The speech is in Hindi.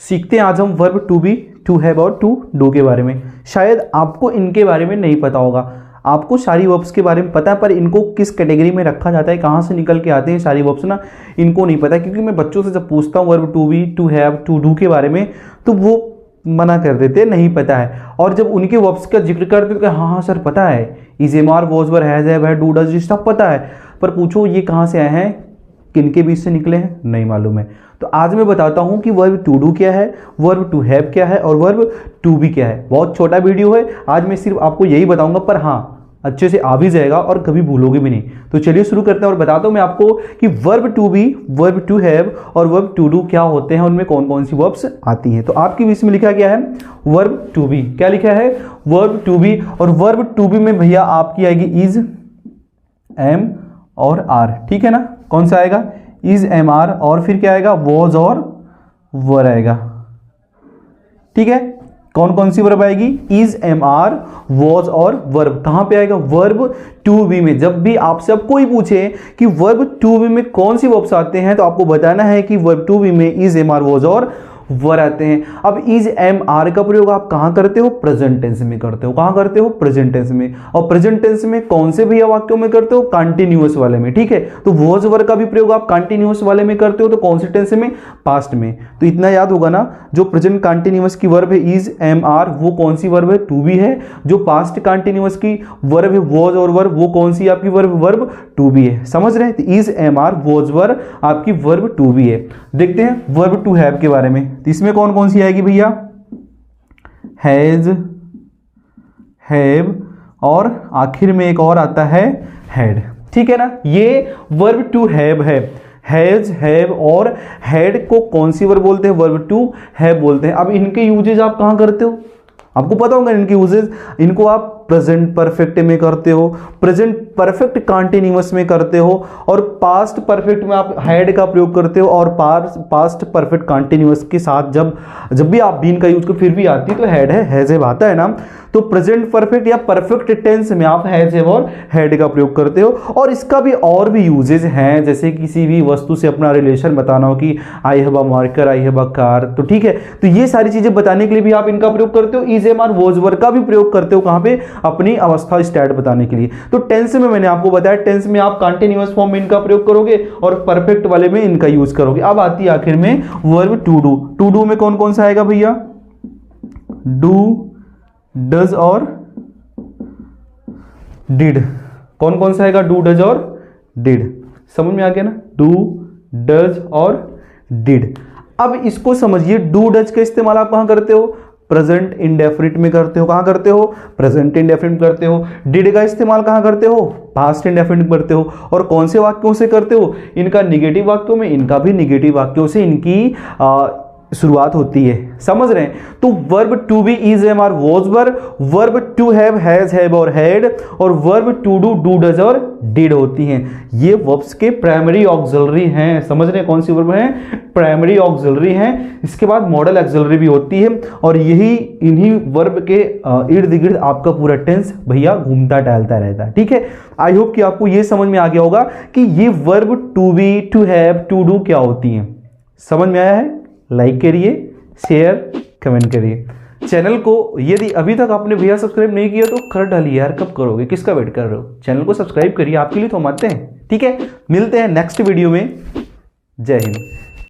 सीखते हैं आज हम verb to be, to have और टू डू के बारे में। शायद आपको इनके बारे में नहीं पता होगा, आपको सारी वर्ब्स के बारे में पता है, पर इनको किस कैटेगरी में रखा जाता है, कहाँ से निकल के आते हैं सारी वर्ब्स ना, इनको नहीं पता। क्योंकि मैं बच्चों से जब पूछता हूँ verb to be, to have, to do के बारे में, तो वो मना कर देते हैं, नहीं पता है। और जब उनके वर्ब्स का जिक्र करते हैं तो हाँ हाँ सर पता है, is, am, are, was, were, has, have, had, do, does, सब पता है, पर पूछो ये कहाँ से आए हैं, किनके बीच से निकले हैं, नहीं मालूम है। तो आज मैं बताता हूं कि वर्ब टू डू क्या है, वर्ब टू हैव क्या है और वर्ब टू बी क्या है। बहुत छोटा वीडियो है, आज मैं सिर्फ आपको यही बताऊंगा, पर हाँ अच्छे से आ भी जाएगा और कभी भूलोगे भी नहीं। तो चलिए शुरू करते हैं और बताता हूं मैं आपको कि verb to be, verb to have और वर्ब टू डू क्या होते हैं, उनमें कौन कौन सी वर्ब्स आती हैं। तो आपके बीच में लिखा गया है वर्ब टू बी, क्या लिखा है, वर्ब टू बी। और वर्ब टू बी में भैया आपकी आएगी इज, एम और आर, ठीक है ना। कौन सा आएगा, इज, एम, आर, और फिर क्या आएगा, वॉज और वर आएगा, ठीक है। कौन कौन सी वर्ब आएगी, इज, एम, आर, वॉज और वर्ब। कहां पे आएगा, वर्ब टू बी में। जब भी आपसे अब कोई पूछे कि वर्ब टू बी में कौन सी वर्ब्स आते हैं, तो आपको बताना है कि वर्ब टू बी में इज, एम, आर, वॉज और वर आते हैं। अब इज, एम, आर का प्रयोग आप कहां करते हो, प्रेजेंट टेंस में करते हो। कहां करते हो, प्रेजेंट टेंस में। और प्रेजेंट टेंस में कौन से भैया वाक्यों में करते हो, कंटिन्यूअस वाले में, ठीक है। तो वॉज वर का भी प्रयोग आप कंटिन्यूअस वाले में करते हो, तो कौन से टेंस में, पास्ट में। तो इतना याद होगा ना, जो प्रेजेंट कंटिन्यूअस की वर्ब है इज, एम, आर, वो कौन सी वर्ब है, टू बी है। जो पास्ट कंटिन्यूअस की वर्ब है वॉज और वर, वो कौन सी आपकी वर्ब, वर्ब टू बी है। समझ रहे हैं, तो इज, एम, आर, वॉज, वर आपकी वर्ब टू बी है। देखते हैं वर्ब टू हैव के बारे में। इसमें कौन कौन सी आएगी भैया, हैज, हैव और आखिर में एक और आता है हैड, ठीक है ना। ये वर्ब टू हैव है। हैज, हैव और हैड को कौन सी वर्ब बोलते हैं, वर्ब टू हैव बोलते हैं। अब इनके यूजेज आप कहां करते हो, आपको पता होगा इनके यूजेज। इनको आप प्रेजेंट परफेक्ट में करते हो, प्रेजेंट परफेक्ट कंटिन्यूअस में करते हो, और पास्ट परफेक्ट में आप हैड का प्रयोग करते हो। और पास्ट परफेक्ट कंटिन्यूअस के साथ जब भी आप बीन का यूज करो फिर भी आती है तो हैड है, हैज हैव आता है ना। तो प्रेजेंट परफेक्ट या परफेक्ट टेंस में आप हैज हैव और हैड का प्रयोग करते हो। और इसका भी और भी यूजेज हैं, जैसे किसी भी वस्तु से अपना रिलेशन बताना हो कि I have a marker, I have a car, तो ठीक है। तो ये सारी चीजें बताने के लिए भी आप इनका प्रयोग करते हो। इज, एम, आर, वॉज, वर का भी प्रयोग करते हो, कहां पे, अपनी अवस्था स्टेट बताने के लिए। तो टेंस में मैंने आपको बताया, टेंस में आप कंटिन्यूअस फॉर्म में इनका प्रयोग करोगे और परफेक्ट वाले में इनका यूज करोगे। अब आती है आखिर में verb to do. To do में कौन कौन सा आएगा भैया, डू, डज और डिड। कौन कौन सा आएगा, डू, डज और डिड। समझ में आ गया ना, डू, डज और डिड। अब इसको समझिए, डू डज का इस्तेमाल आप कहां करते हो, प्रेजेंट इंडेफिनिट में करते हो। कहां करते हो, प्रेजेंट इंडेफिनिट करते हो। डिड का इस्तेमाल कहां करते हो, पास्ट इंडेफिनिट करते हो। और कौन से वाक्यों से करते हो, इनका निगेटिव वाक्यों में, इनका भी निगेटिव वाक्यों से इनकी शुरुआत होती है। समझ रहे हैं। तो verb to be, is, am, are, was, were, verb to have, has, have और हैड, और verb to do, do, does और डिड होती हैं। ये वर्ब्स के प्राइमरी ऑक्सिलरी हैं। समझ रहे हैं, कौन सी वर्ब हैं, प्राइमरी ऑक्सिलरी हैं। इसके बाद मॉडल ऑक्सिलरी भी होती है, और यही इन्हीं वर्ब के इर्द गिर्द आपका पूरा टेंस भैया घूमता टहलता रहता है, ठीक है। आई होप कि आपको ये समझ में आ गया होगा कि ये verb to be, to have, to do क्या होती हैं। समझ में आया है, लाइक करिए, शेयर, कमेंट करिए। चैनल को यदि अभी तक आपने भैया सब्सक्राइब नहीं किया तो कर डालिए यार, कब करोगे, किसका वेट कर रहे हो। चैनल को सब्सक्राइब करिए, आपके लिए तो हम आते हैं, ठीक है। मिलते हैं नेक्स्ट वीडियो में। जय हिंद।